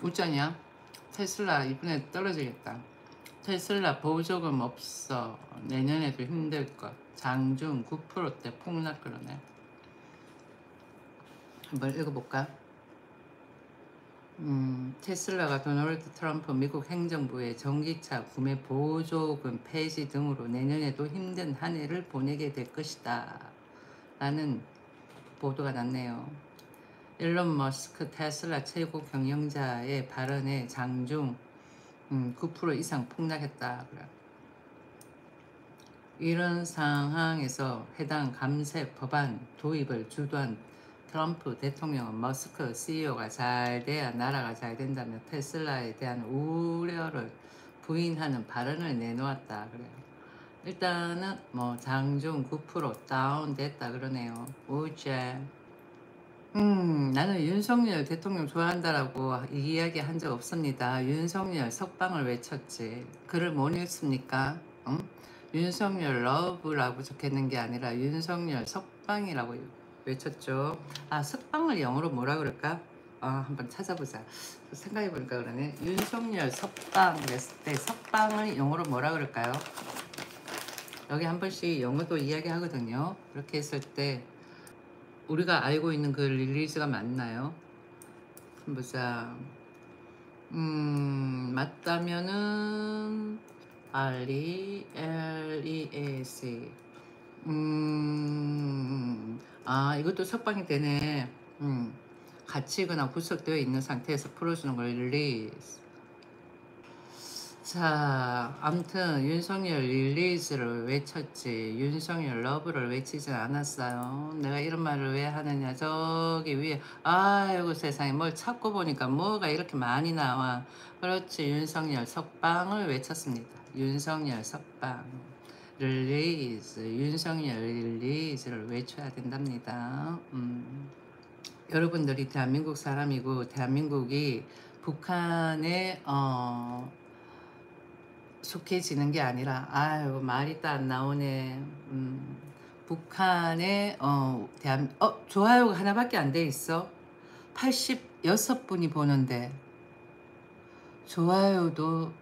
웃자냐? 테슬라 이번에 떨어지겠다. 테슬라 보조금 없어. 내년에도 힘들 것. 장중 9%대 폭락 그러네. 한번 읽어볼까? 테슬라가 도널드 트럼프 미국 행정부의 전기차 구매 보조금 폐지 등으로 내년에도 힘든 한 해를 보내게 될 것이다. 라는 보도가 났네요. 일론 머스크 테슬라 최고 경영자의 발언에 장중 9% 이상 폭락했다. 그래. 이런 상황에서 해당 감세 법안 도입을 주도한 트럼프 대통령은 머스크 CEO가 잘 돼야 나라가 잘 된다며 테슬라에 대한 우려를 부인하는 발언을 내놓았다 그래요. 일단은 뭐 장중 9% 다운됐다 그러네요. 우째. 나는 윤석열 대통령 좋아한다라고 이야기 한 적 없습니다. 윤석열 석방을 외쳤지. 글을 못 읽습니까? 응? 윤석열 러브라고 적혀있는 게 아니라 윤석열 석방이라고 외쳤죠. 아, 석방을 영어로 뭐라 그럴까? 한번 찾아보자. 생각해보니까 그러네. 윤석열 석방 그랬을 때 석방을 영어로 뭐라 그럴까요? 여기 한 번씩 영어도 이야기하거든요. 그렇게 했을 때 우리가 알고 있는 그 릴리즈가 맞나요? 보자. 맞다면은 RELEAC. 이것도 석방이 되네. 갇히거나 구속되어 있는 상태에서 풀어주는 걸 릴리즈. 자, 암튼 윤석열 릴리즈를 외쳤지 윤석열 러브를 외치진 않았어요. 내가 이런 말을 왜 하느냐, 저기 위에 아이고 세상에 뭘 찾고 보니까 뭐가 이렇게 많이 나와. 그렇지, 윤석열 석방을 외쳤습니다. 윤석열 석방 릴리즈, 윤석열 릴리즈를 외쳐야 된답니다. 여러분들이 대한민국 사람이고 대한민국이 북한의 속해지는 게 아니라, 아유 말이 또 안 나오네. 북한의 좋아요가 하나밖에 안 돼 있어. 86분이 보는데 좋아요도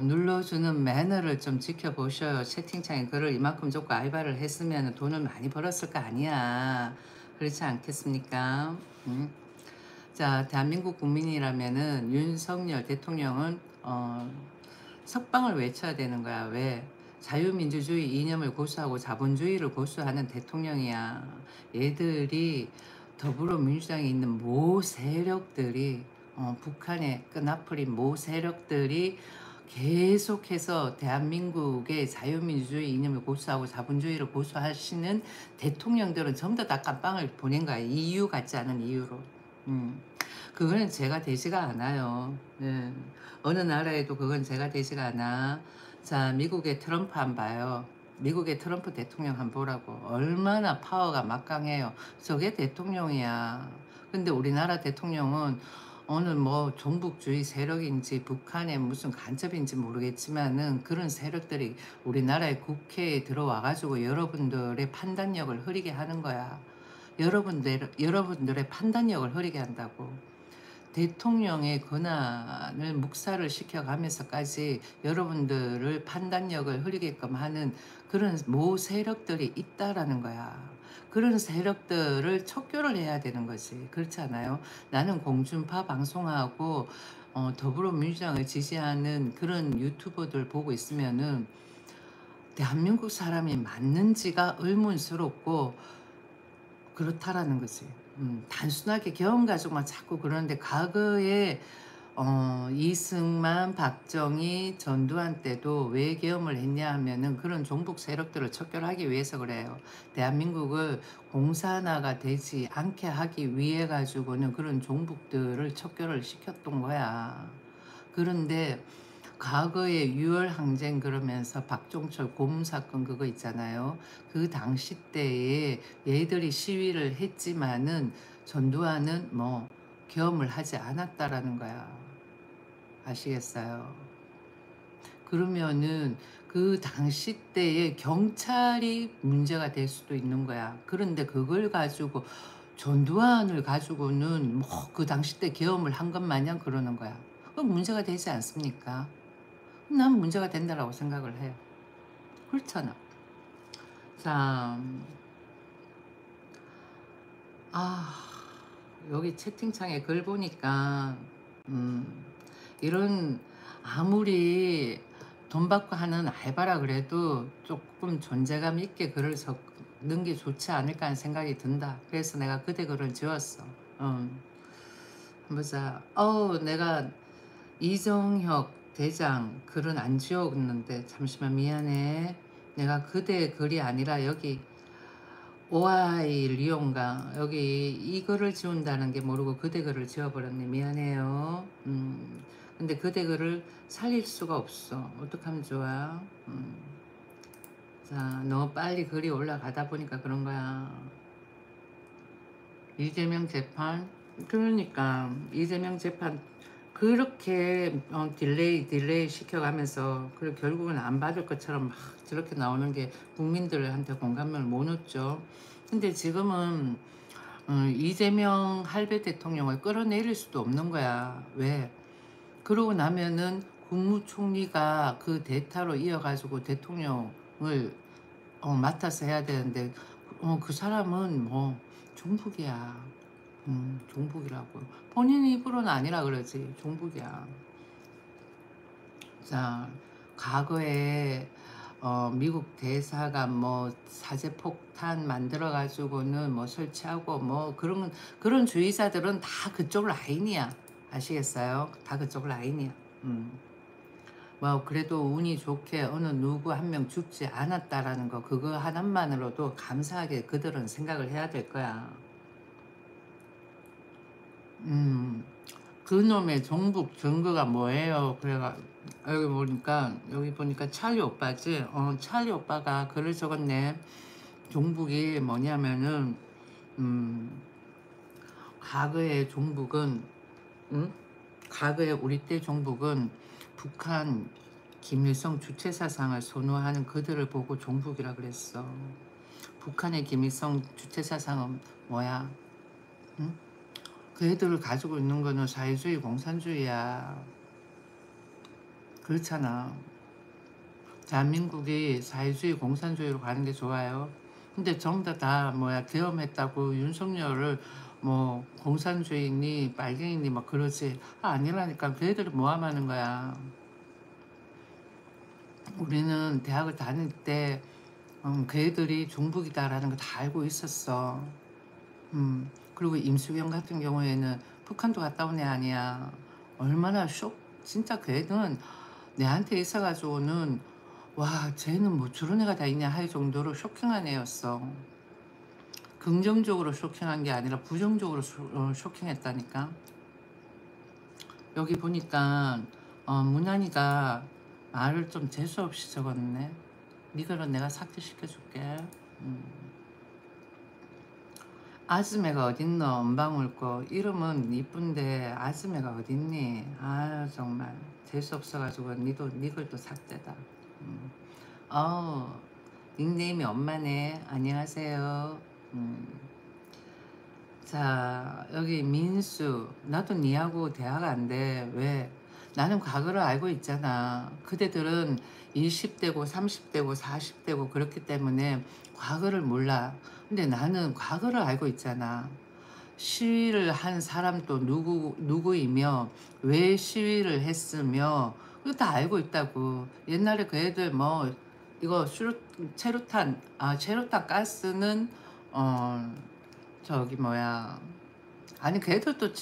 눌러주는 매너를 좀 지켜보셔요. 채팅창에 글을 이만큼 적고 알바를 했으면 돈을 많이 벌었을 거 아니야. 그렇지 않겠습니까? 자, 대한민국 국민이라면은 윤석열 대통령은 석방을 외쳐야 되는 거야. 왜? 자유민주주의 이념을 고수하고 자본주의를 고수하는 대통령이야. 얘들이 더불어민주당에 있는 모 세력들이 북한의 끈앞풀인 모 세력들이 계속해서 대한민국의 자유민주주의 이념을 고수하고 자본주의를 고수하시는 대통령들은 전부 다 깜빵을 보낸 거야. 이유 같지 않은 이유로. 그거는 제가 되지가 않아요. 네. 어느 나라에도 그건 제가 되지가 않아. 자, 미국의 트럼프 한 봐요. 미국의 트럼프 대통령 한 보라고. 얼마나 파워가 막강해요. 저게 대통령이야. 근데 우리나라 대통령은 어느 뭐 종북주의 세력인지 북한의 무슨 간첩인지 모르겠지만은 그런 세력들이 우리나라의 국회에 들어와가지고 여러분들의 판단력을 흐리게 하는 거야. 여러분들의 판단력을 흐리게 한다고. 대통령의 권한을 묵살을 시켜가면서까지 여러분들을 판단력을 흐리게끔 하는 그런 모 세력들이 있다라는 거야. 그런 세력들을 척결을 해야 되는 거지. 그렇지 않아요? 나는 공중파 방송하고 더불어민주당을 지지하는 그런 유튜버들 보고 있으면은 대한민국 사람이 맞는지가 의문스럽고 그렇다라는 거지. 단순하게 경험 가지고만 자꾸 그러는데 과거에 이승만, 박정희, 전두환 때도 왜 계엄을 했냐 하면은 그런 종북 세력들을 척결하기 위해서 그래요. 대한민국을 공산화가 되지 않게 하기 위해 가지고는 그런 종북들을 척결을 시켰던 거야. 그런데 과거에 6월 항쟁 그러면서 박종철 고문 사건 그거 있잖아요. 그 당시 때에 얘들이 시위를 했지만은 전두환은 뭐 계엄을 하지 않았다라는 거야. 아시겠어요? 그러면은 그 당시 때에 경찰이 문제가 될 수도 있는 거야. 그런데 그걸 가지고 전두환을 가지고는 뭐 그 당시 때 계엄을 한 것 마냥 그러는 거야. 그럼 문제가 되지 않습니까? 난 문제가 된다라고 생각을 해요. 그렇잖아. 자, 아, 여기 채팅창에 글 보니까, 음, 이런, 아무리 돈 받고 하는 알바라 그래도 조금 존재감 있게 글을 적는 게 좋지 않을까 하는 생각이 든다. 그래서 내가 그대 글을 지웠어. 음, 보자. 내가 이정혁 대장 글은 안 지웠는데, 잠시만 미안해. 내가 그대 글이 아니라 여기 오아이 리온가 여기 이거를 지운다는 게 모르고 그대 글을 지워버렸네. 미안해요. 근데 그대 글을 살릴 수가 없어. 어떡하면 좋아. 자, 너무 빨리 글이 올라가다 보니까 그런 거야. 이재명 재판, 그러니까 이재명 재판 그렇게 딜레이 시켜가면서 그리고 결국은 안 받을 것처럼 막 저렇게 나오는 게 국민들한테 공감을 못 얻죠. 근데 지금은 이재명 할배 대통령을 끌어내릴 수도 없는 거야. 왜? 그러고 나면은 국무총리가 그 대타로 이어가지고 대통령을 맡아서 해야 되는데, 그 사람은 뭐 종북이야. 종북이라고. 본인 입으로는 아니라 그러지. 종북이야. 자, 과거에 미국 대사관 뭐 사제폭탄 만들어 가지고는 뭐 설치하고 뭐 그런 주의자들은 다 그쪽 라인이야. 아시겠어요? 다 그쪽 라인이야. 뭐 그래도 운이 좋게 어느 누구 한 명 죽지 않았다라는 거, 그거 하나만으로도 감사하게 그들은 생각을 해야 될 거야. 음, 그놈의 종북 증거가 뭐예요? 그래가 여기 보니까 찰리 오빠지. 찰리 오빠가 글을 적었네. 종북이 뭐냐면은 음, 과거의 종북은, 음? 과거의 우리 때 종북은 북한 김일성 주체 사상을 선호하는 그들을 보고 종북이라 그랬어. 북한의 김일성 주체 사상은 뭐야? 응? 그 애들을 가지고 있는 거는 사회주의 공산주의야. 그렇잖아. 대한민국이 사회주의 공산주의로 가는 게 좋아요. 근데 전부 다 뭐야 계엄했다고 윤석열을 뭐 공산주의니 빨갱이니 막 그러지. 아니라니까. 그 애들이 모함하는 거야. 우리는 대학을 다닐 때 그 애들이 종북이다라는 거 다 알고 있었어. 그리고 임수경 같은 경우에는 북한도 갔다 온 애 아니야. 얼마나 진짜 그 애는 내한테 있어가지고는 와, 쟤는 뭐 저런 애가 다 있냐 할 정도로 쇼킹한 애였어. 긍정적으로 쇼킹한 게 아니라 부정적으로 쇼킹했다니까. 여기 보니까 문한이가 말을 좀 재수없이 적었네. 이거는 내가 삭제시켜줄게. 아즈메가 어딨노? 엄방울고 이름은 이쁜데 아즈메가 어딨니? 아유 정말 재수없어가지고 니 글도 삭제다. 음. 어 닉네임이 엄마네. 안녕하세요. 자, 여기 민수. 나도 니하고 대화가 안 돼. 왜? 나는 과거를 알고 있잖아. 그대들은 20대고 30대고 40대고 그렇기 때문에 과거를 몰라. 근데 나는 과거를 알고 있잖아. 시위를 한 사람도 누구이며 왜 시위를 했으며 그거 다 알고 있다고. 옛날에 그 애들 뭐 이거 체류탄 가스는 어 저기 뭐야, 아니 그 애들도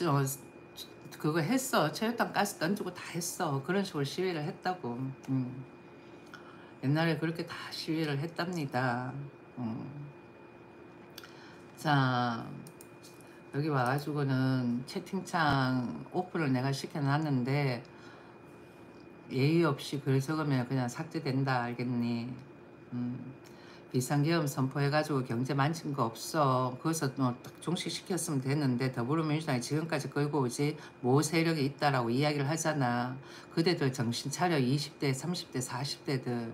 그거 했어. 체류탄 가스 던지고 다 했어. 그런 식으로 시위를 했다고. 옛날에 그렇게 다 시위를 했답니다. 자, 여기 와가지고는 채팅창 오프를 내가 시켜놨는데 예의 없이 글 적으면 그냥 삭제된다. 알겠니? 비상계엄 선포해가지고 경제 만진 거 없어. 거기서 딱 종식시켰으면 되는데 더불어민주당이 지금까지 끌고 오지 모 세력이 있다라고 이야기를 하잖아. 그대들 정신 차려. 20대, 30대, 40대들.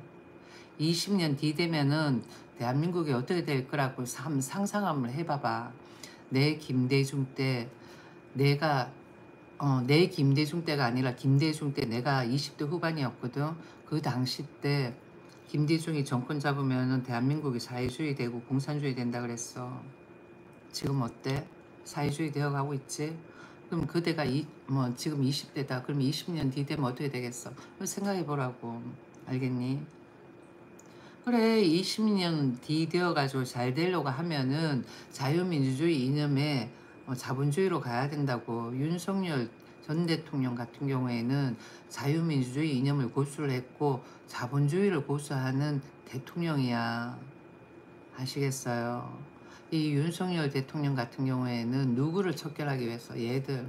20년 뒤 되면은 대한민국이 어떻게 될 거라고 상상 한번 해봐봐. 내 김대중 때 내가 내 김대중 때가 아니라 김대중 때 내가 20대 후반이었거든. 그 당시 때 김대중이 정권 잡으면은 대한민국이 사회주의 되고 공산주의 된다 그랬어. 지금 어때? 사회주의 되어가고 있지? 그럼 그대가 지금 20대다. 그럼 20년 뒤 되면 어떻게 되겠어? 생각해보라고. 알겠니? 그래, 20년 뒤 되어가지고 잘 되려고 하면은 자유민주주의 이념에 자본주의로 가야 된다고. 윤석열 전 대통령 같은 경우에는 자유민주주의 이념을 고수를 했고 자본주의를 고수하는 대통령이야. 아시겠어요? 이 윤석열 대통령 같은 경우에는 누구를 척결하기 위해서 얘들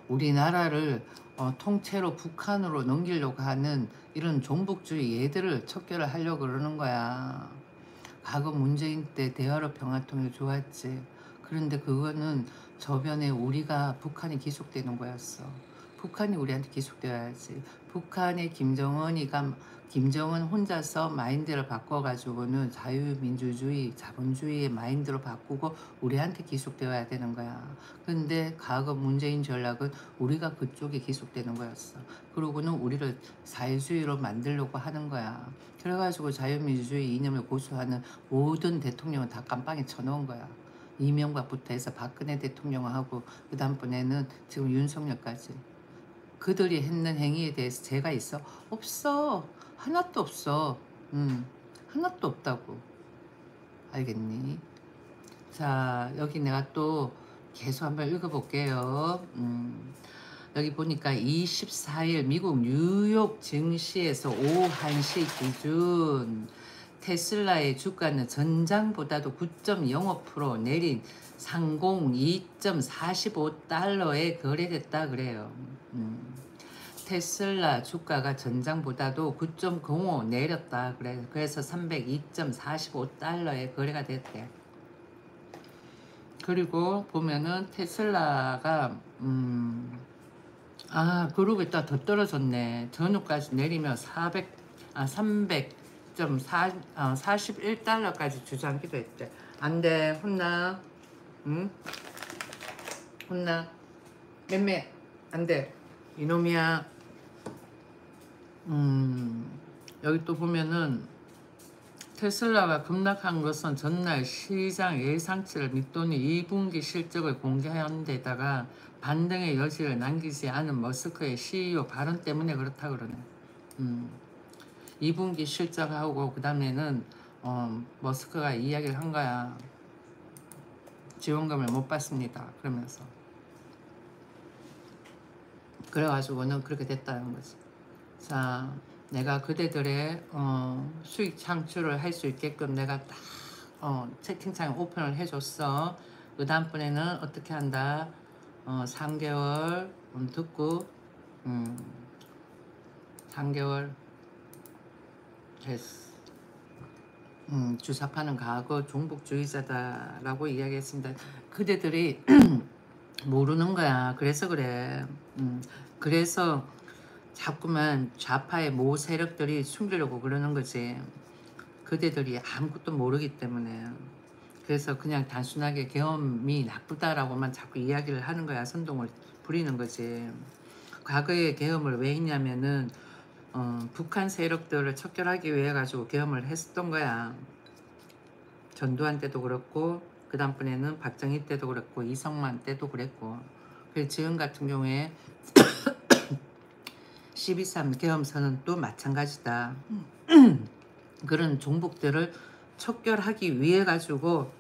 우리나라를 통째로 북한으로 넘기려고 하는 이런 종북주의 얘들을 척결을 하려고 그러는 거야. 과거 문재인 때 대화로 평화통일 좋았지. 그런데 그거는 저변에 우리가 북한이 기속되는 거였어. 북한이 우리한테 기속되어야지. 북한의 김정은 혼자서 마인드를 바꿔가지고는 자유민주주의, 자본주의의 마인드로 바꾸고 우리한테 기속되어야 되는 거야. 근데 과거 문재인 전략은 우리가 그쪽에 기속되는 거였어. 그러고는 우리를 사회주의로 만들려고 하는 거야. 그래가지고 자유민주주의 이념을 고수하는 모든 대통령은 다 깜빵에 쳐놓은 거야. 이명박부터 해서 박근혜 대통령하고 그 다음번에는 지금 윤석열까지. 그들이 했는 행위에 대해서 죄가 있어? 없어. 하나도 없어. 하나도 없다고. 알겠니? 자, 여기 내가 또 계속 한번 읽어볼게요. 여기 보니까 24일 미국 뉴욕 증시에서 오후 1시 기준 테슬라의 주가는 전장보다도 9.05% 내린 상공 2.45달러에 거래됐다 그래요. 테슬라 주가가 전장보다도 9.05 내렸다 그래. 그래서 302.45달러에 거래가 됐대. 그리고 보면은 테슬라가 그러고 있다 더 떨어졌네. 전후까지 내리면 41달러까지 주저앉기도 했대. 안돼, 혼나. 응? 혼나. 맴매 안돼. 이놈이야. 여기 또 보면은 테슬라가 급락한 것은 전날 시장 예상치를 밑도니 2분기 실적을 공개한 데다가 반등의 여지를 남기지 않은 머스크의 CEO 발언 때문에 그렇다 그러네. 2분기 실적하고 그 다음에는 머스크가 이야기를 한 거야. 지원금을 못 받습니다. 그러면서. 그래가지고는 그렇게 됐다는 거지. 자, 내가 그대들의 수익 창출을 할 수 있게끔 내가 딱 채팅창 오픈을 해줬어. 그 다음번에는 어떻게 한다? 3개월 듣고 3개월 됐어. 주사파는 과거 종북주의자다라고 이야기했습니다. 그대들이 모르는 거야. 그래서 그래. 그래서 자꾸만 좌파의 모 세력들이 숨기려고 그러는 거지. 그대들이 아무것도 모르기 때문에. 그래서 그냥 단순하게 계엄이 나쁘다라고만 자꾸 이야기를 하는 거야. 선동을 부리는 거지. 과거에 계엄을 왜 했냐면은 북한 세력들을 척결하기 위해 가지고 계엄을 했었던 거야. 전두환 때도 그렇고 그 다음번에는 박정희 때도 그랬고 이성만 때도 그랬고. 그래서 지금 같은 경우에 12.3 계엄선은 또 마찬가지다. 그런 종북들을 척결하기 위해 가지고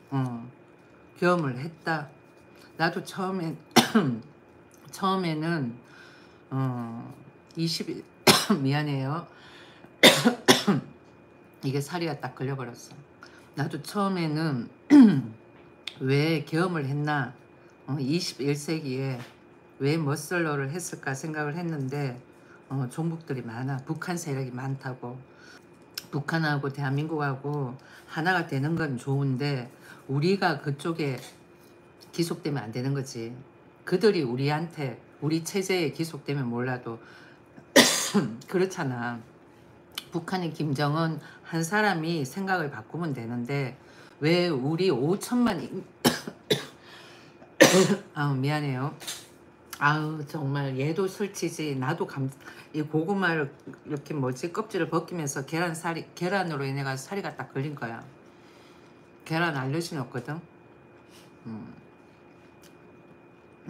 계엄을 했다. 나도 처음에는 20일 미안해요. 이게 살이가 딱 걸려버렸어. 나도 처음에는 왜 계엄을 했나, 21세기에 왜 머슬러를 했을까 생각을 했는데 종북들이 많아. 북한 세력이 많다고. 북한하고 대한민국하고 하나가 되는 건 좋은데 우리가 그쪽에 기속되면 안 되는 거지. 그들이 우리한테 우리 체제에 기속되면 몰라도 그렇잖아. 북한의 김정은 한 사람이 생각을 바꾸면 되는데 왜 우리 5천만 아 미안해요. 아우 정말 얘도 설치지. 나도 이 고구마를 이렇게 뭐지 껍질을 벗기면서 계란으로 인해 가지고 살이가 딱 걸린 거야. 계란 알러지는 없거든. 음.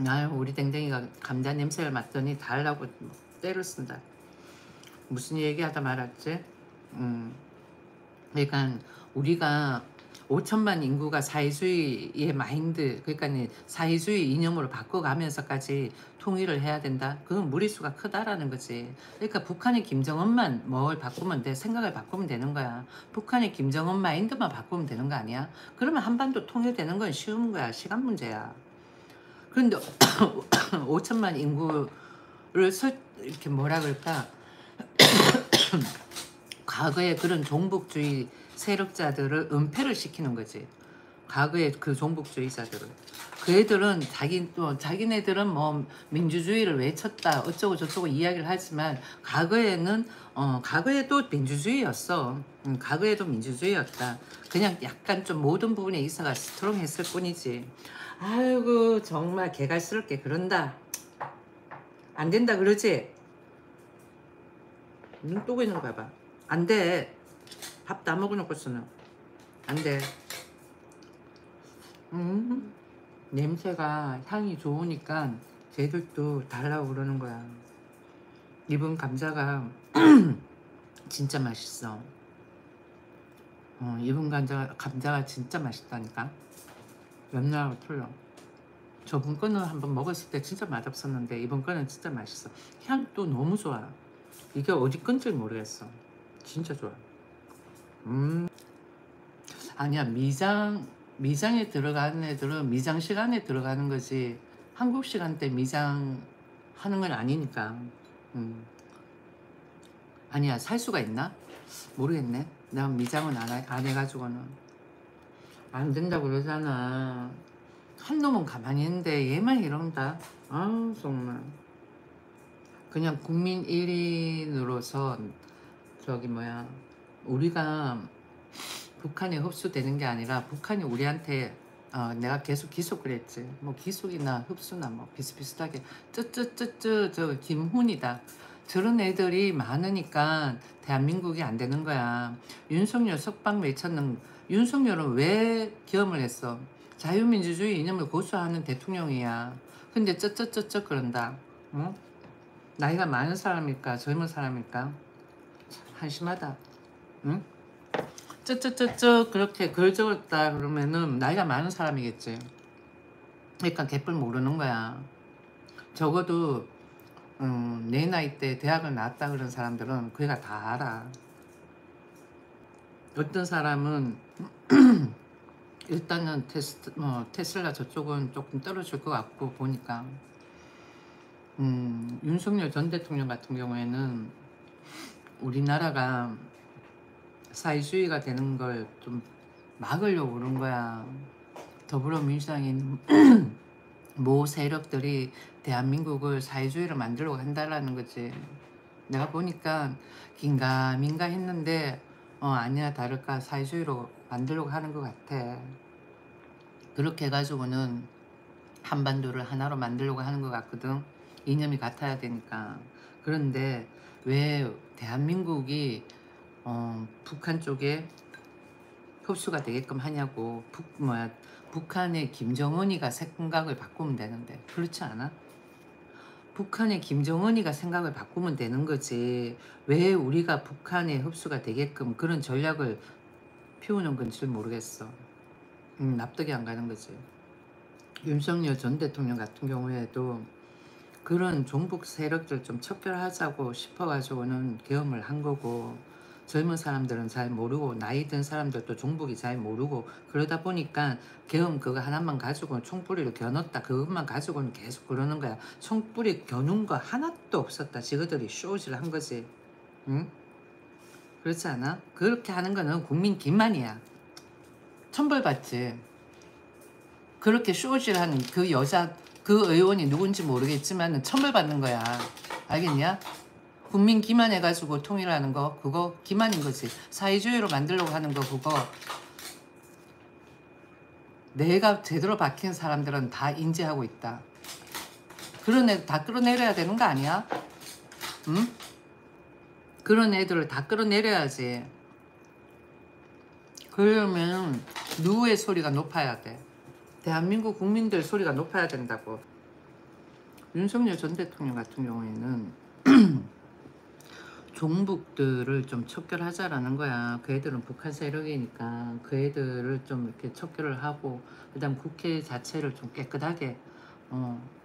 아유 우리 댕댕이가 감자 냄새를 맡더니 달라고 때를 쓴다. 무슨 얘기하다 말았지? 음. 그러니까 우리가 5천만 인구가 사회주의의 마인드, 그러니까 사회주의 이념으로 바꿔가면서까지 통일을 해야 된다. 그건 무리수가 크다라는 거지. 그러니까 북한의 김정은만 뭘 바꾸면 돼. 생각을 바꾸면 되는 거야. 북한의 김정은 마인드만 바꾸면 되는 거 아니야? 그러면 한반도 통일되는 건 쉬운 거야. 시간 문제야. 그런데 5천만 인구를 이렇게 뭐라 그럴까? 과거에 그런 종북주의 세력자들을 은폐를 시키는 거지. 과거에 그 종북주의자들을. 그 애들은 자기네들은 뭐 민주주의를 외쳤다 어쩌고 저쩌고 이야기를 하지만 과거에도 민주주의였어. 과거에도 민주주의였다. 그냥 약간 좀 모든 부분에 있어가 스트롱했을 뿐이지. 아이고 정말 개갈스럽게 그런다. 안 된다 그러지? 눈 뜨고 있는 거 봐봐. 안 돼. 밥 다 먹어놓고서는 안 돼. 냄새가 향이 좋으니까 쟤들도 달라고 그러는 거야. 이번 감자가 진짜 맛있어. 이번 감자가 진짜 맛있다니까. 옛날하고 틀려. 저번 거는 한번 먹었을 때 진짜 맛없었는데 이번 거는 진짜 맛있어. 향도 너무 좋아. 이게 어디 건지 모르겠어. 진짜 좋아. 아니야 미장에 들어가는 애들은 미장 시간에 들어가는 거지 한국 시간대 미장 하는 건 아니니까. 아니야 살 수가 있나? 모르겠네. 난 미장은 안 해가지고는 안 된다고 그러잖아. 한 놈은 가만히 있는데 얘만 이런다. 아우 정말 그냥 국민 1인으로서 저기 뭐야 우리가 북한에 흡수되는 게 아니라 북한이 우리한테 내가 계속 기속 그랬지. 뭐 기속이나 흡수나 뭐 비슷비슷하게 쯔쯔쯔쯔 저 김훈이다. 저런 애들이 많으니까 대한민국이 안 되는 거야. 윤석열 석방 외쳤는 윤석열은 왜 기염을 했어? 자유민주주의 이념을 고수하는 대통령이야. 근데 쩌쩌쩌쩌 그런다. 응? 나이가 많은 사람일까 젊은 사람일까? 한심하다. 응? 쩌쩌쩌쩌 그렇게 글 적었다 그러면은 나이가 많은 사람이겠지. 그러니까 개뿔 모르는 거야. 적어도 내 나이 때 대학을 나왔다 그런 사람들은 그애가 다 알아. 어떤 사람은 일단은 테슬라 저쪽은 조금 떨어질 것 같고 보니까 윤석열 전 대통령 같은 경우에는 우리나라가 사회주의가 되는 걸 좀 막으려고 그런 거야. 더불어민주당의 모 세력들이 대한민국을 사회주의로 만들려고 한다라는 거지. 내가 보니까 긴가민가 했는데 아니야 다를까 사회주의로 만들려고 하는 것 같아. 그렇게 해가지고는 한반도를 하나로 만들려고 하는 것 같거든. 이념이 같아야 되니까. 그런데 왜 대한민국이 북한 쪽에 흡수가 되게끔 하냐고. 북한의 김정은이가 생각을 바꾸면 되는데 그렇지 않아? 북한의 김정은이가 생각을 바꾸면 되는 거지. 왜 우리가 북한에 흡수가 되게끔 그런 전략을 피우는 건지 모르겠어. 납득이 안 가는 거지. 윤석열 전 대통령 같은 경우에도 그런 종북 세력들 좀 척결하자고 싶어가지고는 계엄을 한 거고, 젊은 사람들은 잘 모르고 나이 든 사람들도 종북이 잘 모르고 그러다 보니까 계엄 그거 하나만 가지고는 총뿌리를 겨눴다. 그것만 가지고는 계속 그러는 거야. 총뿌리 겨눈 거 하나도 없었다. 지그들이 쇼질 한 거지. 응? 그렇지 않아? 그렇게 하는 거는 국민 기만이야. 천벌받지. 그렇게 쇼질하는 그 여자 그 의원이 누군지 모르겠지만 천벌받는 거야. 알겠냐? 국민 기만해가지고 통일하는 거 그거 기만인 거지. 사회주의로 만들려고 하는 거 그거 내가 제대로 박힌 사람들은 다 인지하고 있다. 그런 애들 다 끌어내려야 되는 거 아니야? 응? 그런 애들을 다 끌어내려야지. 그러면 누구의 소리가 높아야 돼? 대한민국 국민들 소리가 높아야 된다고. 윤석열 전 대통령 같은 경우에는 종북들을 좀 척결하자라는 거야. 그 애들은 북한 세력이니까 그 애들을 좀 이렇게 척결을 하고, 그다음 국회 자체를 좀 깨끗하게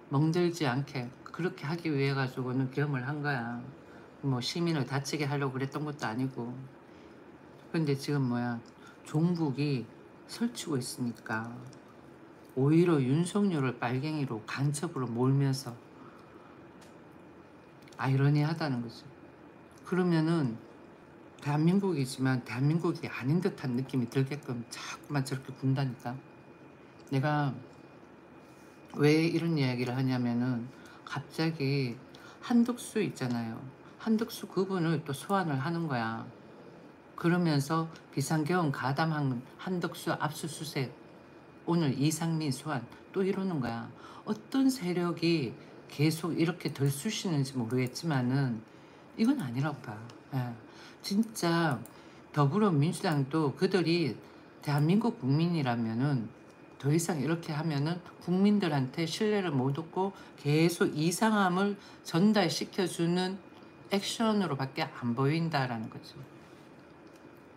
멍들지 않게 그렇게 하기 위해 가지고는 계엄을 한 거야. 뭐 시민을 다치게 하려고 그랬던 것도 아니고. 근데 지금 뭐야, 종북이 설치고 있으니까 오히려 윤석열을 빨갱이로 간첩으로 몰면서 아이러니하다는 거지. 그러면은 대한민국이지만 대한민국이 아닌 듯한 느낌이 들게끔 자꾸만 저렇게 군다니까. 내가 왜 이런 이야기를 하냐면은 갑자기 한덕수 있잖아요. 한덕수 그분을 또 소환을 하는 거야. 그러면서 비상계엄 가담한 한덕수 압수수색, 오늘 이상민 소환 또 이러는 거야. 어떤 세력이 계속 이렇게 들쑤시는지 모르겠지만은 이건 아니라고 봐. 예. 진짜 더불어민주당도 그들이 대한민국 국민이라면은 더 이상 이렇게 하면은 국민들한테 신뢰를 못 얻고 계속 이상함을 전달시켜주는 액션으로밖에 안 보인다라는 거죠.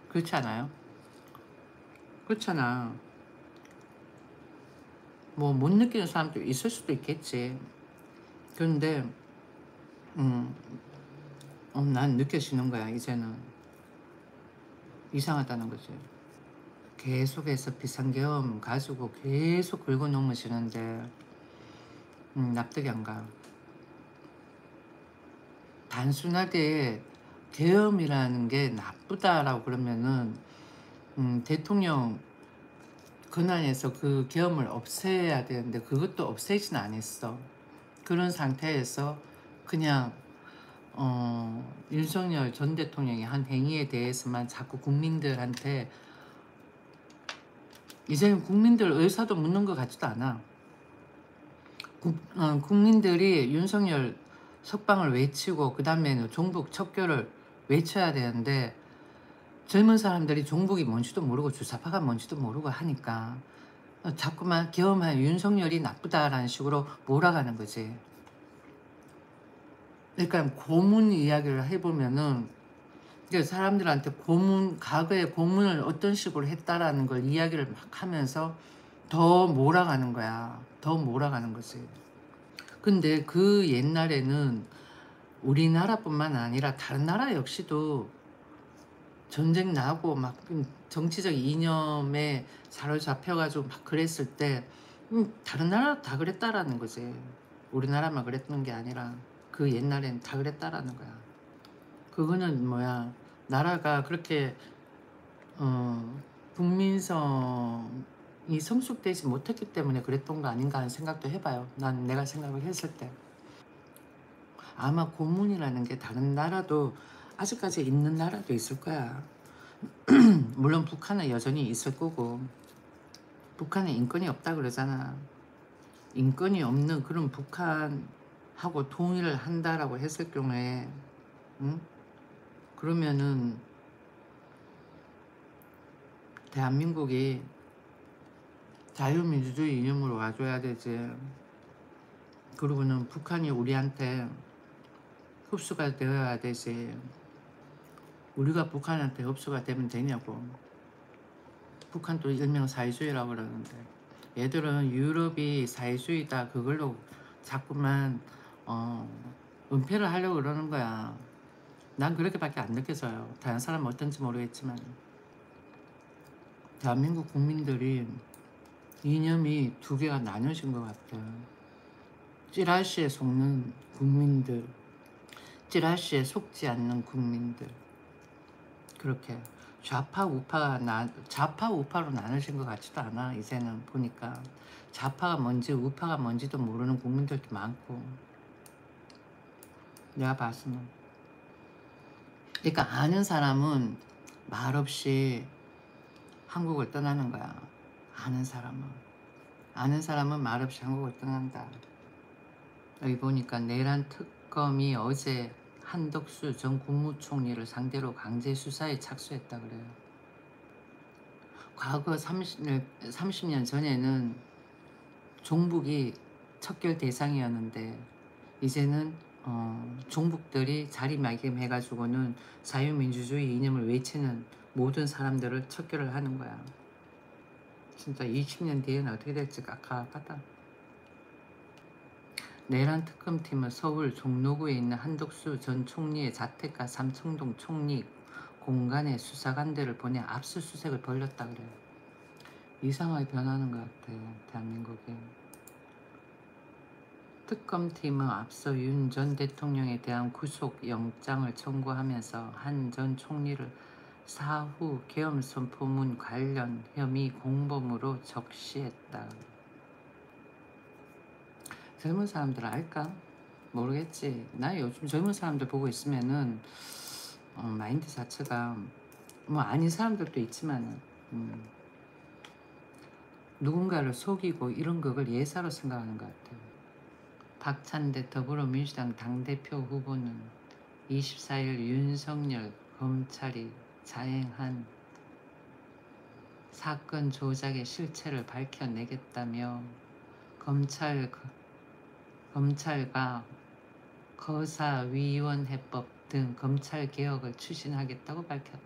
그렇지 않아요? 그렇잖아. 뭐 못 느끼는 사람도 있을 수도 있겠지. 그런데 음, 난 느껴지는 거야. 이제는 이상하다는 거지. 계속해서 비상계엄 가지고 계속 긁어 넘으시는데 납득이 안 가. 단순하게 계엄이라는 게 나쁘다라고 그러면은 대통령 권한에서 그 계엄을 없애야 되는데 그것도 없애진 않았어. 그런 상태에서 그냥 윤석열 전 대통령이 한 행위에 대해서만 자꾸 국민들한테, 이제는 국민들 의사도 묻는 것 같지도 않아. 국민들이 윤석열 석방을 외치고 그 다음에는 종북 척결을 외쳐야 되는데 젊은 사람들이 종북이 뭔지도 모르고 주사파가 뭔지도 모르고 하니까 자꾸만 계엄한 윤석열이 나쁘다라는 식으로 몰아가는 거지. 그러니까 고문 이야기를 해보면은 사람들한테 과거에 고문을 어떤 식으로 했다라는 걸 이야기를 막 하면서 더 몰아가는 거야. 더 몰아가는 거지. 근데 그 옛날에는 우리나라뿐만 아니라 다른 나라 역시도 전쟁 나고 막 정치적 이념에 사로잡혀가지고 막 그랬을 때 다른 나라 다 그랬다라는 거지. 우리나라만 그랬던 게 아니라 그 옛날엔 다 그랬다라는 거야. 그거는 뭐야, 나라가 그렇게 국민성이 성숙되지 못했기 때문에 그랬던 거 아닌가 하는 생각도 해봐요. 난 내가 생각을 했을 때 아마 고문이라는 게 다른 나라도 아직까지 있는 나라도 있을 거야. 물론 북한은 여전히 있을 거고. 북한은 인권이 없다 그러잖아. 인권이 없는 그런 북한하고 통일을 한다라고 했을 경우에 응? 그러면은 대한민국이 자유민주주의 이념으로 와줘야 되지. 그리고는 북한이 우리한테 흡수가 되어야 되지. 우리가 북한한테 흡수가 되면 되냐고. 북한도 일명 사회주의라고 그러는데 얘들은 유럽이 사회주의다 그걸로 자꾸만 은폐를 하려고 그러는 거야. 난 그렇게밖에 안 느껴져요. 다른 사람은 어떤지 모르겠지만 대한민국 국민들이 이념이 두 개가 나뉘어진 것 같아요. 찌라시에 속는 국민들, 찌라시에 속지 않는 국민들. 그렇게 좌파 우파로 나눠진 것 같지도 않아. 이제는 보니까 좌파가 뭔지 우파가 뭔지도 모르는 국민들도 많고. 내가 봤으면 그러니까 아는 사람은 말없이 한국을 떠나는 거야. 아는 사람은. 아는 사람은 말없이 한국을 떠난다. 여기 보니까 내란 특검이 어제 한덕수 전 국무총리를 상대로 강제 수사에 착수했다 그래요. 과거 30년 전에는 종북이 척결 대상이었는데 이제는 종북들이 자리매김해가지고는 자유민주주의 이념을 외치는 모든 사람들을 척결을 하는 거야. 진짜 20년 뒤에는 어떻게 될지 깜깜하다. 내란 특검팀은 서울 종로구에 있는 한덕수 전 총리의 자택과 삼청동 총리 공간에 수사관들을 보내 압수수색을 벌였다 그래요. 이상하게 변하는 것 같아요, 대한민국에. 특검팀은 앞서 윤 전 대통령에 대한 구속영장을 청구하면서 한 전 총리를 사후 계엄선포문 관련 혐의 공범으로 적시했다. 젊은 사람들 알까? 모르겠지. 나 요즘 젊은 사람들 보고 있으면은 마인드 자체가 뭐 아닌 사람들도 있지만은 누군가를 속이고 이런 것을 예사로 생각하는 것 같아요. 박찬대 더불어민주당 당대표 후보는 24일 윤석열 검찰이 자행한 사건 조작의 실체를 밝혀내겠다며 검찰과 거사위원회법 등 검찰개혁을 추진하겠다고 밝혔다.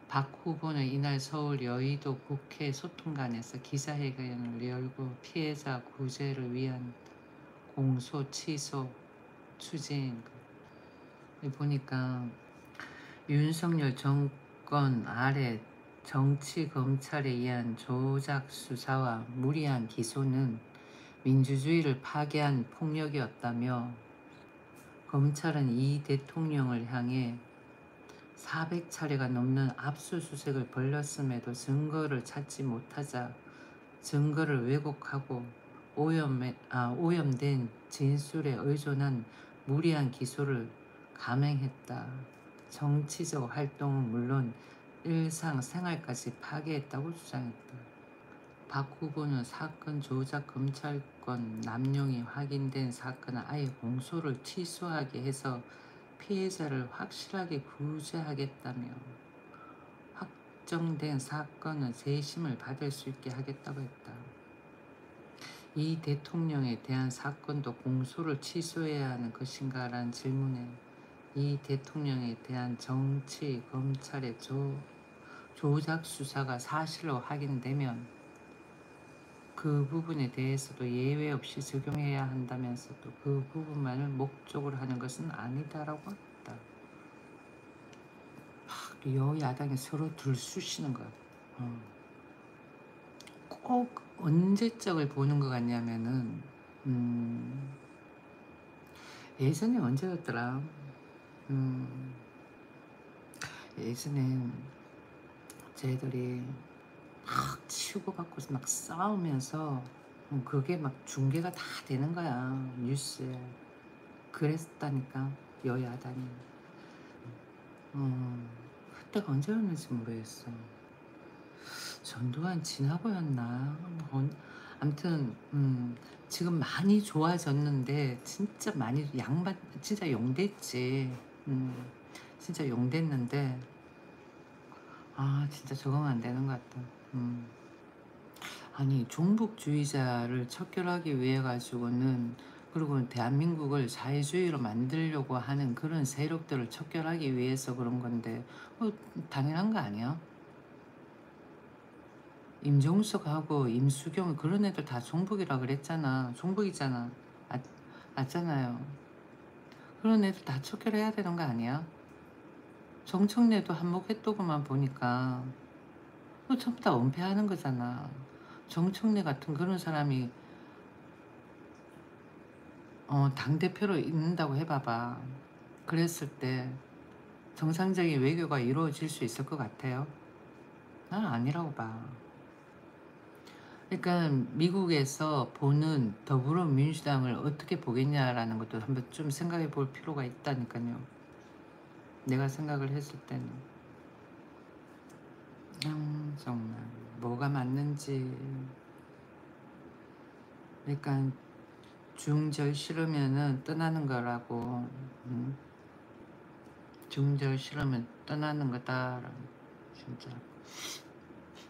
박 후보는 이날 서울 여의도 국회 소통관에서 기자회견을 열고 피해자 구제를 위한 공소 취소 추진. 보니까 윤석열 정권 아래 정치 검찰에 의한 조작 수사와 무리한 기소는 민주주의를 파괴한 폭력이었다며 검찰은 이 대통령을 향해 400차례가 넘는 압수수색을 벌였음에도 증거를 찾지 못하자 증거를 왜곡하고 오염된 진술에 의존한 무리한 기소를 감행했다. 정치적 활동은 물론 일상생활까지 파괴했다고 주장했다. 박 후보는 사건 조작 검찰권 남용이 확인된 사건은 아예 공소를 취소하게 해서 피해자를 확실하게 구제하겠다며 확정된 사건은 재심을 받을 수 있게 하겠다고 했다. 이 대통령에 대한 사건도 공소를 취소해야 하는 것인가라는 질문에 이 대통령에 대한 정치 검찰의 조작 수사가 사실로 확인되면 그 부분에 대해서도 예외 없이 적용해야 한다면서도 그 부분만을 목적으로 하는 것은 아니다라고 했다. 여야당이 서로 들쑤시는 거야. 꼭 언제적을 보는 것 같냐면은 예전에 언제였더라. 예전엔 쟤들이 막 치고받고 막 싸우면서 그게 막 중계가 다 되는 거야, 뉴스에. 그랬다니까, 여야당이. 그때가 언제였는지 모르겠어. 전두환 지나고였나? 아무튼 지금 많이 좋아졌는데 진짜 많이 진짜 용됐지. 진짜 용됐는데 진짜 적응 안 되는 것 같다. 아니 종북주의자를 척결하기 위해 가지고는 그리고 대한민국을 자유주의로 만들려고 하는 그런 세력들을 척결하기 위해서 그런 건데 당연한 거 아니야? 임종석하고 임수경 그런 애들 다 종북이라 그랬잖아. 종북이잖아. 맞잖아요. 그런 애들 다 척결해야 되는 거 아니야? 정청래도 한몫했더구만 보니까 전부 다 은폐하는 거잖아. 정청래 같은 그런 사람이 당대표로 있는다고 해봐봐. 그랬을 때 정상적인 외교가 이루어질 수 있을 것 같아요? 난 아니라고 봐. 그러니까 미국에서 보는 더불어민주당을 어떻게 보겠냐라는 것도 한번 좀 생각해 볼 필요가 있다니까요. 내가 생각을 했을 때는 정말 뭐가 맞는지 그러니까 중절 싫으면은 떠나는 거라고. 중절 싫으면 떠나는 거다라고. 진짜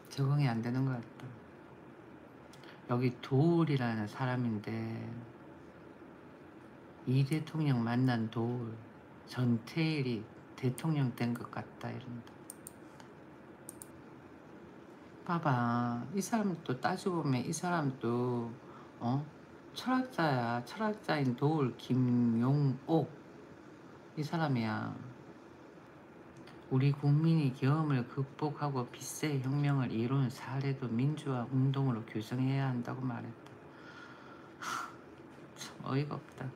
적응이 안 되는 것 같다. 여기 도울이라는 사람인데 이 대통령 만난 도울, 전태일이 대통령 된 것 같다 이런다. 봐봐, 이 사람도 따지고 보면 이 사람도 철학자야. 철학자인 도울 김용옥 이 사람이야. 우리 국민이 계엄을 극복하고 빗세 혁명을 이룬 사례도 민주화 운동으로 규정해야 한다고 말했다. 참 어이가 없다.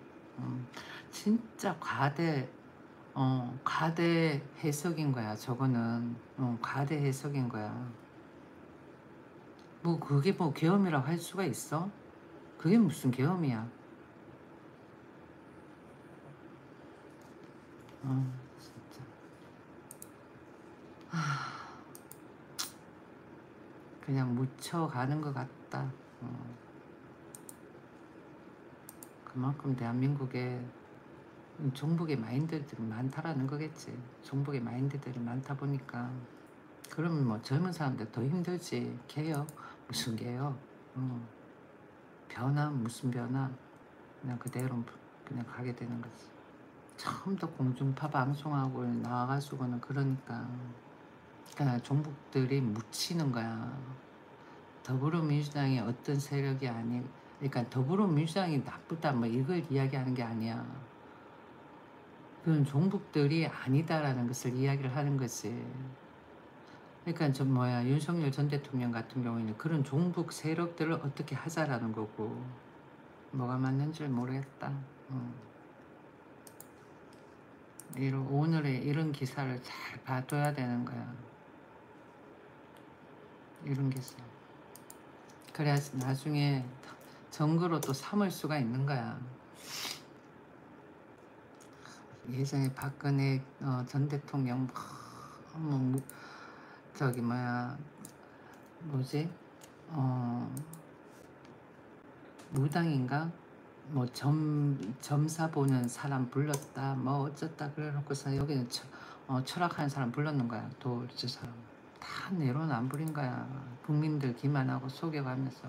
진짜 과대 해석인 거야. 저거는 과대 해석인 거야. 뭐 그게 뭐 계엄이라고 할 수가 있어? 그게 무슨 계엄이야? 진짜. 그냥 묻혀가는 것 같다. 그만큼 대한민국에 종북의 마인드들이 많다라는 거겠지. 종북의 마인드들이 많다 보니까. 그러면 뭐 젊은 사람들 더 힘들지. 개혁? 무슨 개혁? 변화? 무슨 변화? 그냥 그대로 그냥 가게 되는 거지. 처음부터 공중파 방송하고 나와가지고는 그러니까 종북들이 묻히는 거야. 더불어민주당이 어떤 세력이 아니, 그러니까 더불어민주당이 나쁘다 뭐 이걸 이야기하는 게 아니야. 그건 종북들이 아니다라는 것을 이야기를 하는 거지. 그러니까 윤석열 전 대통령 같은 경우에는 그런 종북 세력들을 어떻게 하자라는 거고. 뭐가 맞는지 모르겠다. 오늘의 이런 기사를 잘 봐둬야 되는 거야. 이런 기사. 그래야지 나중에 정거로 또 삼을 수가 있는 거야. 예전에 박근혜 전 대통령 저기 뭐지 무당인가 뭐 점사 보는 사람 불렀다 뭐 어쩌다 그래놓고서 여기는 철학하는 사람 불렀는 거야. 저 사람 다 내로는 안 부린 거야. 국민들 기만하고 속여가면서.